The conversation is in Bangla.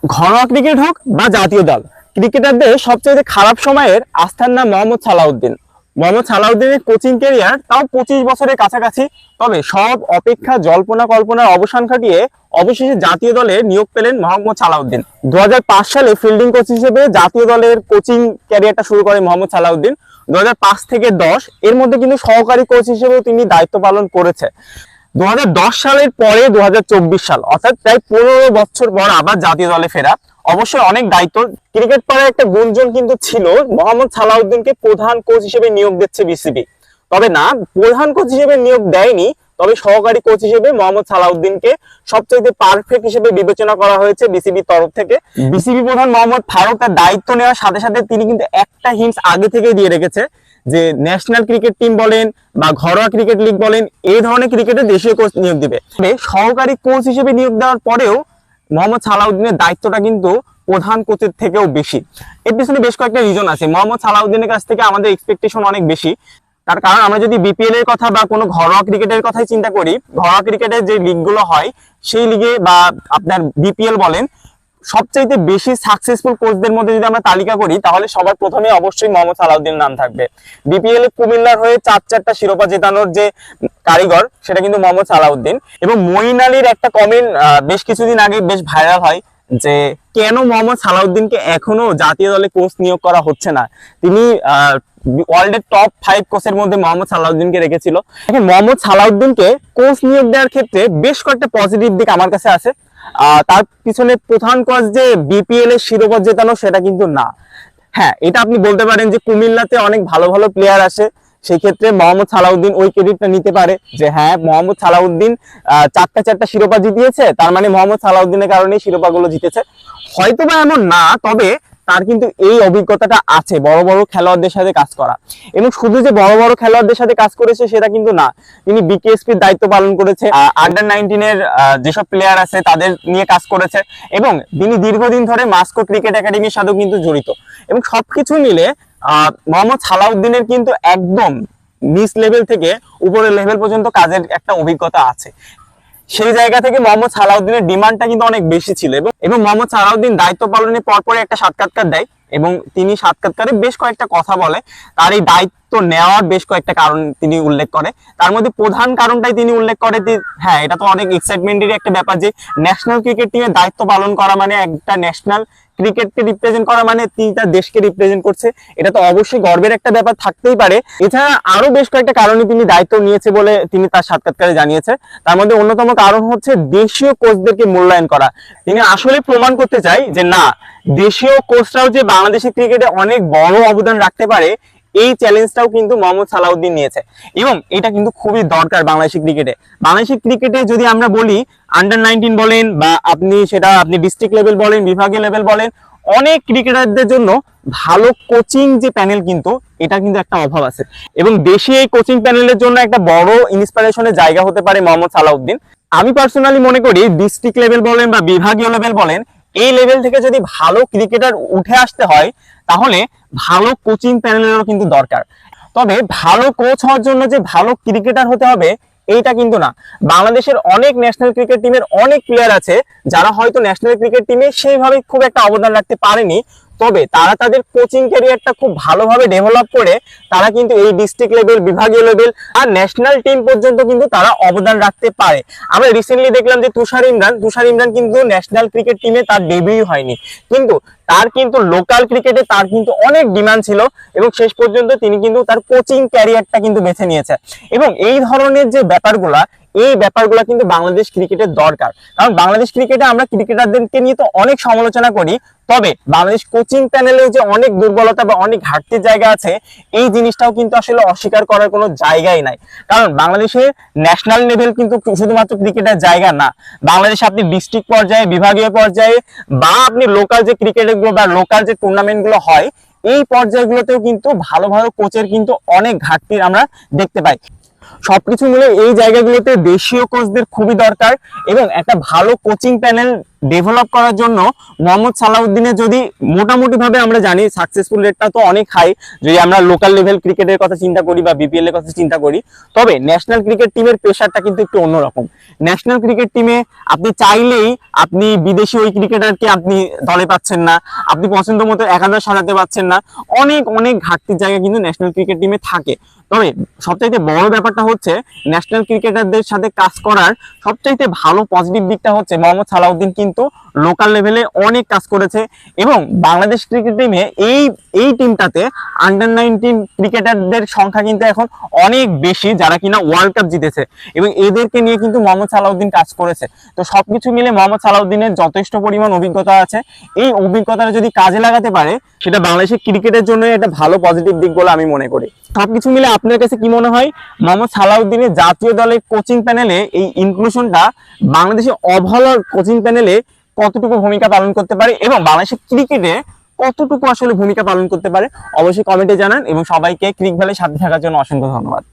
ঘরোয়া ক্রিকেট হোক বা জাতীয় দল, ক্রিকেটারদের সবচেয়ে খারাপ সময়ের আস্থার নাম মোহাম্মদ সালাউদ্দিন। মোহাম্মদ সালাউদ্দিনের কোচিং ক্যারিয়ার তাও 25 বছরের কাছাকাছি। তবে সব অপেক্ষা জল্পনা কল্পনার অবসান ঘটিয়ে অবশেষে জাতীয় দলে নিয়োগ পেলেন মোহাম্মদ সালাউদ্দিন। 2005 সালে ফিল্ডিং কোচ হিসেবে জাতীয় দলের কোচিং ক্যারিয়ারটা শুরু করে মোহাম্মদ সালাউদ্দিন। 2005 থেকে 10 এর মধ্যে কিন্তু সহকারী কোচ হিসেবেও তিনি দায়িত্ব পালন করেছে। 2010 সালের পরে 2024 সাল, অর্থাৎ প্রায় 15 বছর পর আবার জাতীয় দলে ফেরা। অবশ্যই অনেক দায়িত্ব। ক্রিকেট পাড়ায় একটা গুঞ্জন কিন্তু ছিল মোহাম্মদ সালাউদ্দিনকে প্রধান কোচ হিসেবে নিয়োগ দিচ্ছে বিসিবি। তবে না, প্রধান কোচ হিসেবে নিয়োগ দেয়নি, তবে সহকারী কোচ হিসেবে মোহাম্মদ সালাউদ্দিনকে সবচেয়ে পারফেক্ট হিসেবে বিবেচনা করা হয়েছে বিসিবির তরফ থেকে। বিসিবি প্রধান মোহাম্মদ ফারুক তার দায়িত্ব নেওয়ার সাথে সাথে তিনি কিন্তু একটা হিন্টস আগে থেকে দিয়ে রেখেছে যে ন্যাশনাল ক্রিকেট টিম বলেন বা ঘরোয়া ক্রিকেট লিগ বলেন, এই ধরনের ক্রিকেটে দেশীয় কোচ নিয়োগ দিবে। সহকারী কোচ হিসেবে নিয়োগ দেওয়ার পরেও মোহাম্মদ সালাউদ্দিনের দায়িত্বটা কিন্তু প্রধান কোচের থেকেও বেশি। এর পিছনে বেশ কয়েকটা রিজন আছে। মোহাম্মদ সালাউদ্দিনের কাছ থেকে আমাদের এক্সপেকটেশন অনেক বেশি। তার কারণ আমরা যদি বিপিএল এর কথা বা কোনো ঘরোয়া ক্রিকেটের কথাই চিন্তা করি, ঘরোয়া ক্রিকেটের যে লিগগুলো হয় সেই লিগে বা আপনার বিপিএল বলেন, সবচাইতে বেশি সাকসেসফুল কোচদের মধ্যে যদি আমরা তালিকা করি তাহলে সবার প্রথমে অবশ্যই মোহাম্মদ সালাউদ্দিনের নাম থাকবে। বিপিএল এ কুমিল্লার হয়ে 4টা শিরোপা জেতানোর যে কারিগর সেটা কিন্তু মোহাম্মদ সালাউদ্দিন। এবং মঈন আলীর একটা কমেন্ট বেশ কিছুদিন আগে বেশ ভাইরাল হয় যে কেন মোহাম্মদ সালাউদ্দিনকে এখনো জাতীয় দলে কোচ নিয়োগ করা হচ্ছে না। তিনি ওয়ার্ল্ডের টপ 5 কোচের মধ্যে মোহাম্মদ সালাউদ্দিনকে রেখেছিল। এখন মোহাম্মদ সালাউদ্দিনকে কোচ নিয়োগ দেওয়ার ক্ষেত্রে বেশ কয়েকটা পজিটিভ দিক আমার কাছে আছে। তার পিছনে প্রধান কজ যে বিপিএল এর শিরোপা জেতানো সেটা কিন্তু না। হ্যাঁ, এটা আপনি বলতে পারেন যে কুমিল্লাতে অনেক ভালো ভালো প্লেয়ার আসে, সেই ক্ষেত্রে মোহাম্মদ সালাউদ্দিন ওই ক্রেডিটটা নিতে পারে যে হ্যাঁ, মোহাম্মদ সালাউদ্দিন 4টা শিরোপা জিতিয়েছে, তার মানে মোহাম্মদ সালাউদ্দিনের কারণেই শিরোপাগুলো জিতেছে। হয়তোবা এমন না, তবে তার কিন্তু এই অভিজ্ঞতাটা আছে বড় বড় খেলোয়াড়দের সাথে কাজ করা। এবং শুধু যে বড় বড় খেলোয়াড়দের সাথে কাজ করেছে সেটা কিন্তু না, তিনি বিকেএসপির দায়িত্ব পালন করেছে, আন্ডার-19 এর যেসব প্লেয়ার আছে তাদের নিয়ে কাজ করেছে, এবং তিনি দীর্ঘদিন ধরে মাস্কো ক্রিকেট একাডেমির সাথেও কিন্তু জড়িত। এবং সবকিছু মিলে মোহাম্মদ সালাউদ্দিনের কিন্তু একদম নিচ লেভেল থেকে উপরের লেভেল পর্যন্ত কাজের একটা অভিজ্ঞতা আছে। সেই জায়গা থেকে মোহাম্মদ সালাউদ্দিনের ডিমান্ডটা কিন্তু অনেক বেশি ছিল। এবং মোহাম্মদ সালাউদ্দিন দায়িত্ব পালনের পরপরই একটা সাক্ষাৎকার দেয় এবং তিনি সাক্ষাৎকারে বেশ কয়েকটা কথা বলে। তার এই দায়িত্ব নেওয়ার বেশ কয়েকটা কারণ তিনি উল্লেখ করে। তার মধ্যে প্রধান কারণটাই তিনি উল্লেখ করে যে হ্যাঁ, এটা তো অনেক এক্সাইটমেন্টের একটা ব্যাপার যে ন্যাশনাল ক্রিকেট টিমের দায়িত্ব পালন করা মানে একটা ন্যাশনাল ক্রিকেটকে রিপ্রেজেন্ট করা, মানে তিনি তার দেশকে রিপ্রেজেন্ট করছে, এটা তো অবশ্যই গর্বের একটা ব্যাপার থাকতেই পারে। এছাড়া আরো বেশ কয়েকটা কারণে তিনি দায়িত্ব নিয়েছে বলে তিনি তার সাক্ষাৎকারে জানিয়েছে। তার মধ্যে অন্যতম কারণ হচ্ছে দেশীয় কোচদেরকে মূল্যায়ন করা। তিনি আসলে প্রমাণ করতে চাই যে না, দেশীয় কোচরাও যে বাংলাদেশের ক্রিকেটে অনেক বড় অবদান রাখতে পারে, এই চ্যালেঞ্জটাও কিন্তু মোহাম্মদ সালাউদ্দিন নিয়েছে। এবং এটা কিন্তু খুবই দরকার বাংলাদেশি ক্রিকেটে। বাংলাদেশি ক্রিকেটে যদি আমরা বলি, আন্ডার-19 বলেন বা আপনি ডিস্ট্রিক্ট লেভেল বলেন, বিভাগীয় লেভেল বলেন, অনেক ক্রিকেটারদের জন্য ভালো কোচিং যে প্যানেল কিন্তু এটা কিন্তু একটা অভাব আছে। এবং দেশে এই কোচিং প্যানেলের জন্য একটা বড় ইন্সপিরেশনের জায়গা হতে পারে মোহাম্মদ সালাউদ্দিন। আমি পার্সোনালি মনে করি ডিস্ট্রিক্ট লেভেল বলেন বা বিভাগীয় লেভেল বলেন, এই লেভেল থেকে যদি ভালো ক্রিকেটার উঠে আসতে হয় তাহলে ভালো কোচিং প্যানেলেরও কিন্তু দরকার। তবে ভালো কোচ হওয়ার জন্য যে ভালো ক্রিকেটার হতে হবে এইটা কিন্তু না। বাংলাদেশের অনেক ন্যাশনাল ক্রিকেট টিমের অনেক প্লেয়ার আছে যারা হয়তো ন্যাশনাল ক্রিকেট টিমে সেইভাবে খুব একটা অবদান রাখতে পারেনি, তবে তারা তাদের কোচিং ক্যারিয়ারটা খুব ভালোভাবে ডেভেলপ করে তারা কিন্তু এই ডিস্ট্রিক্ট লেভেল, বিভাগীয় লেভেল আর ন্যাশনাল টিম পর্যন্ত কিন্তু তারা অবদান রাখতে পারে। আমরা রিসেন্টলি দেখলাম যে তুষার ইমরান কিন্তু ন্যাশনাল ক্রিকেট টিমে তার ডেবিউ হয়নি, কিন্তু তার কিন্তু লোকাল ক্রিকেটে তার কিন্তু অনেক ডিমান্ড ছিল এবং শেষ পর্যন্ত তিনি কিন্তু তার কোচিং ক্যারিয়ারটা কিন্তু বেছে নিয়েছে। এবং এই ধরনের যে ব্যাপারগুলা কিন্তু বাংলাদেশ ক্রিকেটের দরকার। কারণ বাংলাদেশ ক্রিকেটে আমরা ক্রিকেটারদেরকে নিয়ে তো অনেক সমালোচনা করি, তবে বাংলাদেশ কোচিং প্যানেলে যে অনেক দুর্বলতা বা অনেক ঘাটতির জায়গা আছে, এই জিনিসটাও কিন্তু আসলে অস্বীকার করার কোনো জায়গাই নাই। কারণ বাংলাদেশের ন্যাশনাল লেভেল কিন্তু শুধুমাত্র ক্রিকেটের জায়গা না। বাংলাদেশে আপনি ডিস্ট্রিক্ট পর্যায়ে, বিভাগীয় পর্যায়ে বা আপনি লোকাল যে ক্রিকেটগুলো বা লোকাল যে টুর্নামেন্টগুলো হয়, এই পর্যায়গুলোতেও কিন্তু ভালো ভালো কোচের কিন্তু অনেক ঘাটতি আমরা দেখতে পাই। সবকিছু মিলে এই জায়গাগুলোতে দেশীয় কোচদের খুবই দরকার এবং একটা ভালো কোচিং প্যানেল ডেভেলপ করার জন্য মোহাম্মদ সালাউদ্দিনের যদি মোটামুটি ভাবে আমরা জানি সাকসেসফুল রেটটা তো অনেক হাই, যদি আমরা লোকাল লেভেল ক্রিকেটের কথা চিন্তা করি বা বিপিএল এর কথা চিন্তা করি, তবে ন্যাশনাল ক্রিকেট টিমের প্রেশারটা কিন্তু একটু অন্যরকম। ন্যাশনাল ক্রিকেট টিমে আপনি চাইলেই আপনি বিদেশি ওই ক্রিকেটারকে আপনি দলে পাচ্ছেন না, আপনি পছন্দ মতো একাদশ সাজাতে পারছেন না, অনেক অনেক ঘাটতির জায়গা কিন্তু ন্যাশনাল ক্রিকেট টিমে থাকে। তবে সবচাইতে বড় ব্যাপারটা হচ্ছে ন্যাশনাল ক্রিকেটারদের সাথে কাজ করার সবচাইতে ভালো পজিটিভ দিকটা হচ্ছে মোহাম্মদ সালাউদ্দিন কিন্তু লোকাল লেভেলে অনেক কাজ করেছে এবং বাংলাদেশ ক্রিকেট টিমে এই টিমটাতে আন্ডার-19 ক্রিকেটারদের সংখ্যা কিন্তু এখন অনেক বেশি যারা কিনা ওয়ার্ল্ড কাপ জিতেছে এবং এদেরকে নিয়ে কিন্তু মোহাম্মদ সালাউদ্দিন কাজ করেছে। তো সবকিছু মিলে মোহাম্মদ সালাউদ্দিনের যথেষ্ট পরিমাণ অভিজ্ঞতা আছে, এই অভিজ্ঞতাটা যদি কাজে লাগাতে পারে সেটা বাংলাদেশের ক্রিকেটের জন্য একটা ভালো পজিটিভ দিক বলে আমি মনে করি। সবকিছু মিলে আপনার কাছে কি মনে হয় মোহাম্মদ সালাউদ্দিনের জাতীয় দলের কোচিং প্যানেলে এই ইনক্লুশনটা বাংলাদেশের ওভারঅল কোচিং প্যানেলে কতটুকু ভূমিকা পালন করতে পারে এবং বাংলাদেশের ক্রিকেটে কতটুকু আসলে ভূমিকা পালন করতে পারে? অবশ্যই কমেন্টে জানান এবং সবাইকে ক্রিক ভ্যালির সাথে থাকার জন্য অসংখ্য ধন্যবাদ।